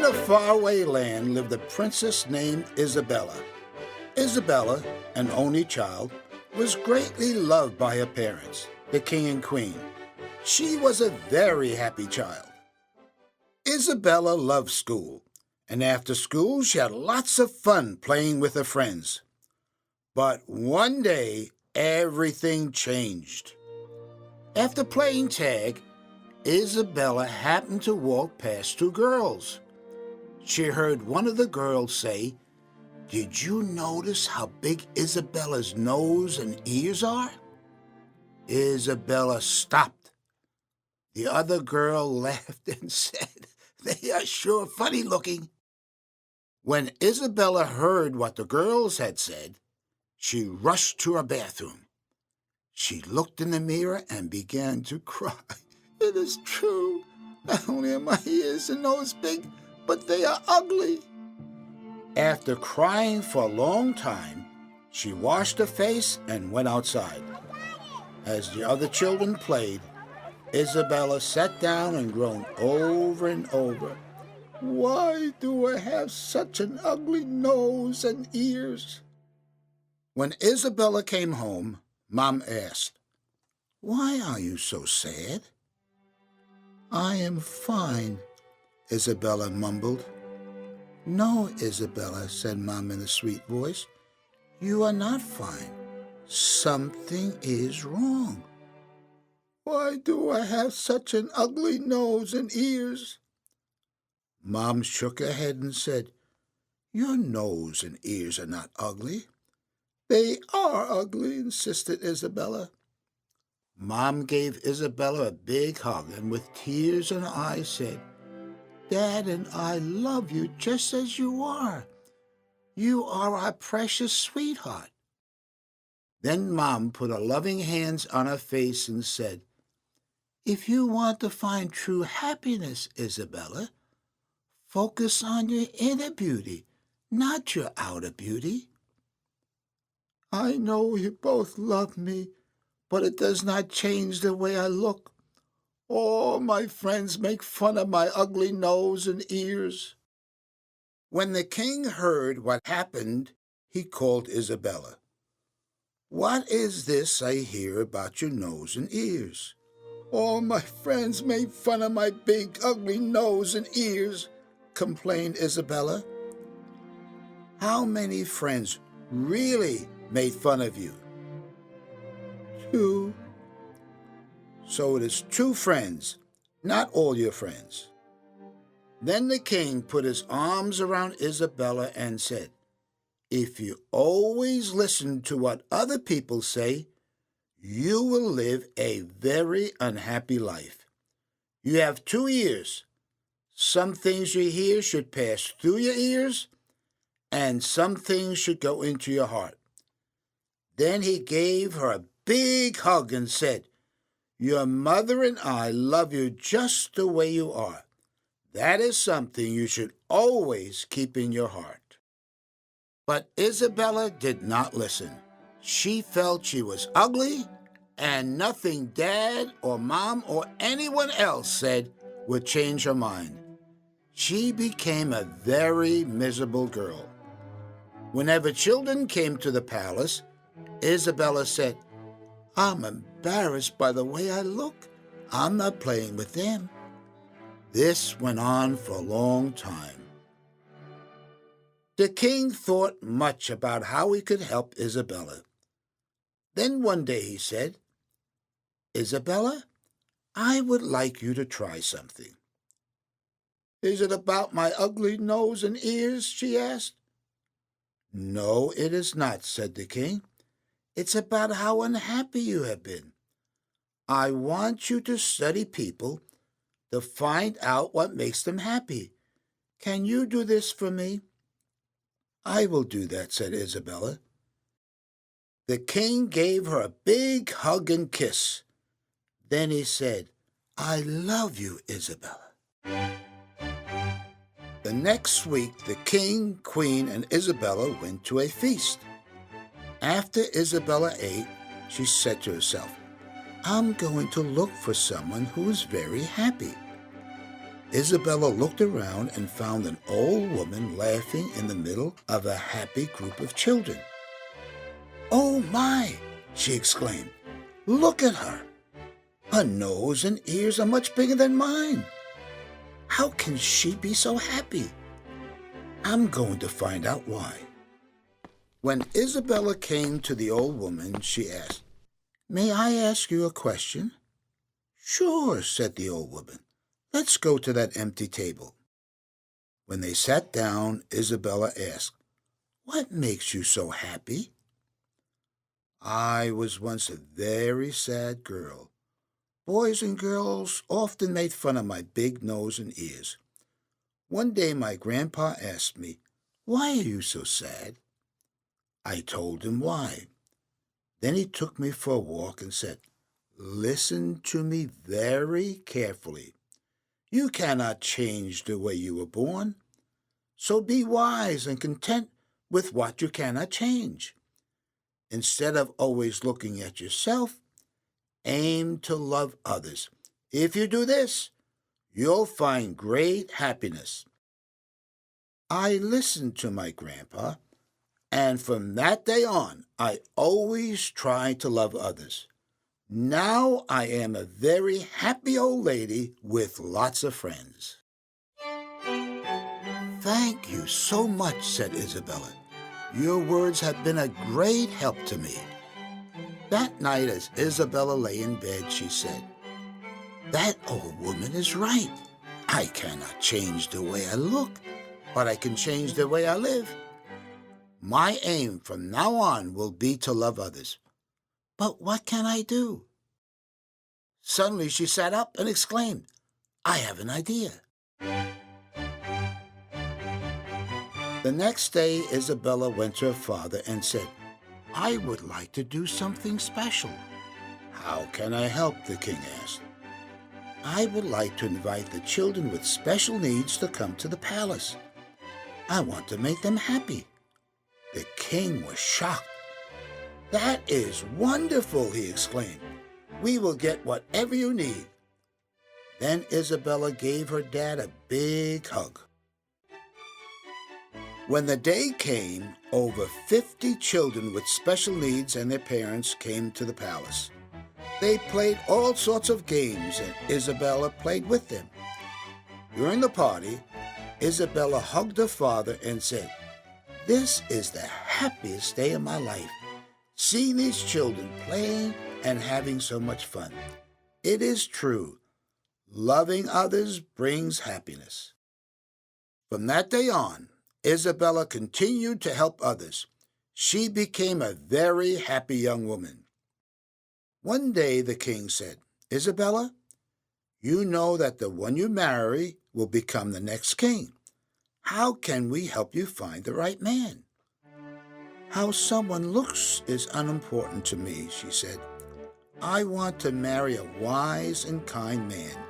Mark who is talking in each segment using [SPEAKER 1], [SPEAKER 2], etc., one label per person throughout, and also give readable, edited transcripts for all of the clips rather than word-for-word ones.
[SPEAKER 1] In a faraway land lived a princess named Isabella. Isabella, an only child, was greatly loved by her parents, the king and queen. She was a very happy child. Isabella loved school, and after school she had lots of fun playing with her friends. But one day, everything changed. After playing tag, Isabella happened to walk past two girls. She heard one of the girls say, "Did you notice how big Isabella's nose and ears are?" Isabella stopped. The other girl laughed and said, "They are sure funny looking." When Isabella heard what the girls had said, she rushed to her bathroom. She looked in the mirror and began to cry. "It is true. Not only are my ears and nose big, but they are ugly." After crying for a long time, she washed her face and went outside. As the other children played, Isabella sat down and groaned over and over, "Why do I have such an ugly nose and ears?" When Isabella came home, Mom asked, "Why are you so sad?" "I am fine," Isabella mumbled. "No, Isabella," said Mom in a sweet voice. "You are not fine. Something is wrong." "Why do I have such an ugly nose and ears?" Mom shook her head and said, "Your nose and ears are not ugly." "They are ugly," insisted Isabella. Mom gave Isabella a big hug and with tears in her eyes said, "Dad and I love you just as you are. You are our precious sweetheart." Then Mom put her loving hands on her face and said, "If you want to find true happiness, Isabella, focus on your inner beauty, not your outer beauty." "I know you both love me, but it does not change the way I look. All my friends make fun of my ugly nose and ears." When the king heard what happened, he called Isabella. "What is this I hear about your nose and ears?" "All my friends made fun of my big, ugly nose and ears," complained Isabella. "How many friends really made fun of you?" "Two." "So it is two friends, not all your friends." Then the king put his arms around Isabella and said, "If you always listen to what other people say, you will live a very unhappy life. You have 2 ears. Some things you hear should pass through your ears, and some things should go into your heart." Then he gave her a big hug and said, "Your mother and I love you just the way you are. That is something you should always keep in your heart." But Isabella did not listen. She felt she was ugly, and nothing Dad or Mom or anyone else said would change her mind. She became a very miserable girl. Whenever children came to the palace, Isabella said, "I'm embarrassed by the way I look. I'm not playing with them." This went on for a long time. The king thought much about how he could help Isabella. Then one day he said, "Isabella, I would like you to try something." "Is it about my ugly nose and ears?" she asked. "No, it is not," said the king. "It's about how unhappy you have been. I want you to study people to find out what makes them happy. Can you do this for me?" "I will do that," said Isabella. The king gave her a big hug and kiss. Then he said, "I love you, Isabella." The next week, the king, queen, and Isabella went to a feast. After Isabella ate, she said to herself, "I'm going to look for someone who is very happy." Isabella looked around and found an old woman laughing in the middle of a happy group of children. "Oh my!" she exclaimed. "Look at her! Her nose and ears are much bigger than mine. How can she be so happy? I'm going to find out why." When Isabella came to the old woman, she asked, "May I ask you a question?" "Sure," said the old woman. "Let's go to that empty table." When they sat down, Isabella asked, "What makes you so happy?" "I was once a very sad girl. Boys and girls often made fun of my big nose and ears. One day my grandpa asked me, 'Why are you so sad?' I told him why. Then he took me for a walk and said, 'Listen to me very carefully. You cannot change the way you were born. So be wise and content with what you cannot change. Instead of always looking at yourself, aim to love others. If you do this, you'll find great happiness.' I listened to my grandpa, and from that day on, I always tried to love others. Now I am a very happy old lady with lots of friends." "Thank you so much," said Isabella. "Your words have been a great help to me." That night, as Isabella lay in bed, she said, "That old woman is right. I cannot change the way I look, but I can change the way I live. My aim from now on will be to love others. But what can I do?" Suddenly she sat up and exclaimed, "I have an idea." The next day, Isabella went to her father and said, "I would like to do something special." "How can I help?" the king asked. "I would like to invite the children with special needs to come to the palace. I want to make them happy." The king was shocked. "That is wonderful," he exclaimed. "We will get whatever you need." Then Isabella gave her dad a big hug. When the day came, over 50 children with special needs and their parents came to the palace. They played all sorts of games, and Isabella played with them. During the party, Isabella hugged her father and said, "This is the happiest day of my life, seeing these children playing and having so much fun. It is true, loving others brings happiness." From that day on, Isabella continued to help others. She became a very happy young woman. One day the king said, "Isabella, you know that the one you marry will become the next king. How can we help you find the right man?" "How someone looks is unimportant to me," she said. "I want to marry a wise and kind man.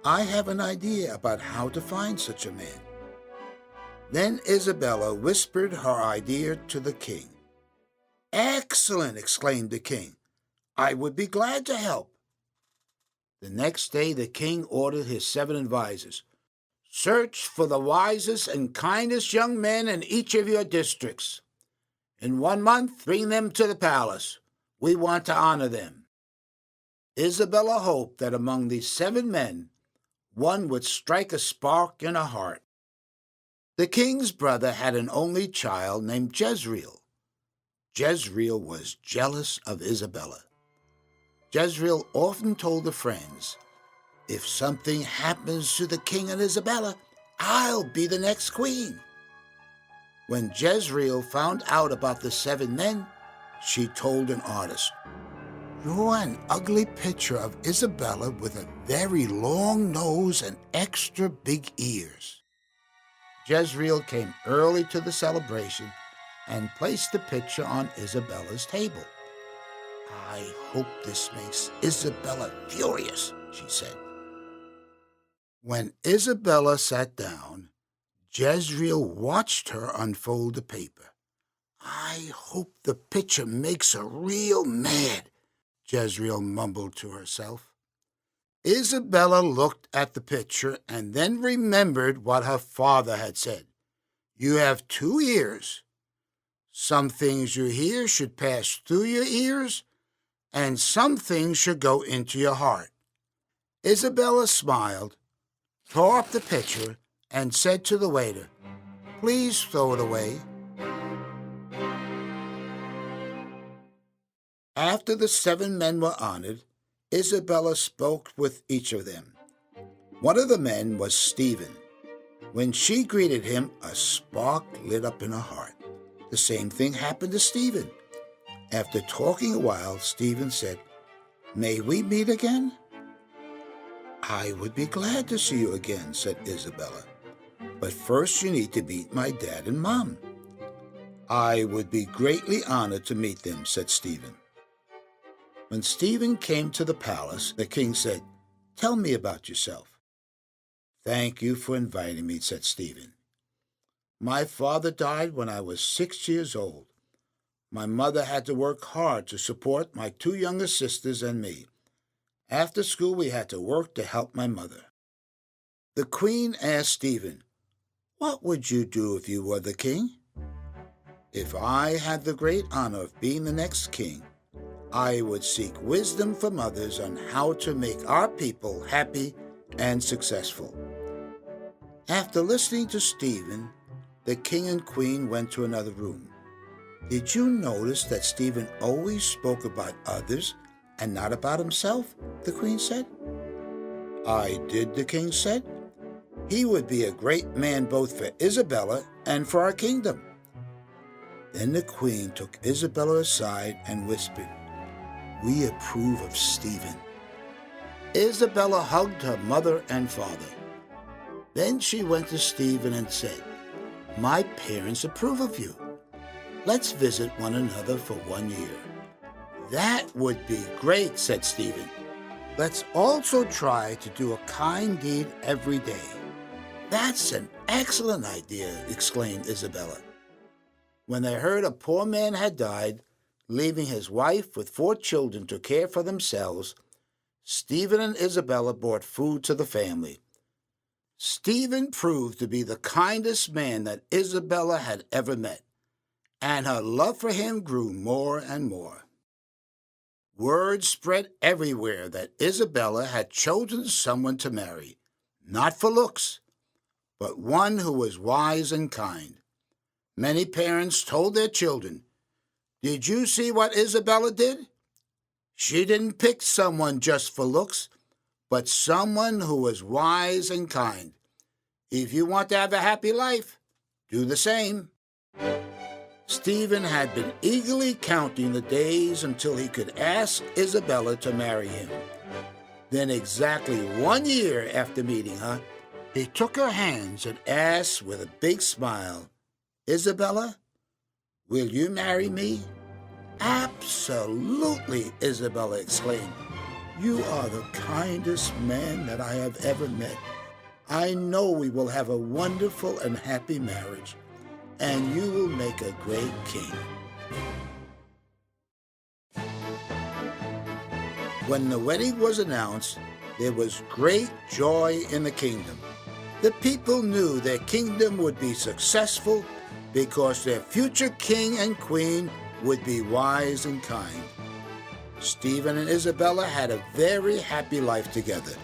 [SPEAKER 1] I have an idea about how to find such a man." Then Isabella whispered her idea to the king. "Excellent!" exclaimed the king. "I would be glad to help." The next day the king ordered his 7 advisers, "Search for the wisest and kindest young men in each of your districts. In 1 month, bring them to the palace. We want to honor them." Isabella hoped that among these 7 men, one would strike a spark in her heart. The king's brother had an only child named Jezreel. Jezreel was jealous of Isabella. Jezreel often told her friends, "If something happens to the king and Isabella, I'll be the next queen." When Jezreel found out about the 7 men, she told an artist, "Draw an ugly picture of Isabella with a very long nose and extra big ears." Jezreel came early to the celebration and placed the picture on Isabella's table. "I hope this makes Isabella furious," she said. When Isabella sat down, Jezreel watched her unfold the paper. "I hope the picture makes her real mad," Jezreel mumbled to herself. Isabella looked at the picture and then remembered what her father had said. You have 2 ears. Some things you hear should pass through your ears, and some things should go into your heart. Isabella smiled, tore up the picture, and said to the waiter, Please throw it away. After the 7 men were honored, Isabella spoke with each of them. One of the men was Stephen. When she greeted him, a spark lit up in her heart. The same thing happened to Stephen. After talking a while, Stephen said, May we meet again? I would be glad to see you again, said Isabella. But first you need to meet my dad and mom. I would be greatly honored to meet them, said Stephen. When Stephen came to the palace, the king said, Tell me about yourself. Thank you for inviting me, said Stephen. My father died when I was 6 years old. My mother had to work hard to support my 2 younger sisters and me. After school, we had to work to help my mother. The queen asked Stephen, What would you do if you were the king? If I had the great honor of being the next king, I would seek wisdom from others on how to make our people happy and successful. After listening to Stephen, the king and queen went to another room. Did you notice that Stephen always spoke about others and not about himself? The queen said. I did, the king said. He would be a great man both for Isabella and for our kingdom. Then the queen took Isabella aside and whispered, We approve of Stephen. Isabella hugged her mother and father. Then she went to Stephen and said, My parents approve of you. Let's visit one another for 1 year. That would be great, said Stephen. Let's also try to do a kind deed every day. That's an excellent idea, exclaimed Isabella. When they heard a poor man had died, leaving his wife with 4 children to care for themselves, Stephen and Isabella brought food to the family. Stephen proved to be the kindest man that Isabella had ever met, and her love for him grew more and more. Word spread everywhere that Isabella had chosen someone to marry, not for looks, but one who was wise and kind. Many parents told their children, Did you see what Isabella did? She didn't pick someone just for looks, but someone who was wise and kind. If you want to have a happy life, do the same. Stephen had been eagerly counting the days until he could ask Isabella to marry him. Then exactly 1 year after meeting her, he took her hands and asked with a big smile, Isabella, will you marry me? Absolutely, Isabella exclaimed. You are the kindest man that I have ever met. I know we will have a wonderful and happy marriage, and you will make a great king. When the wedding was announced, there was great joy in the kingdom. The people knew their kingdom would be successful because their future king and queen would be wise and kind. Stephen and Isabella had a very happy life together.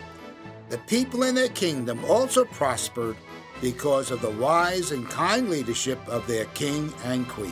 [SPEAKER 1] The people in their kingdom also prospered because of the wise and kind leadership of their king and queen.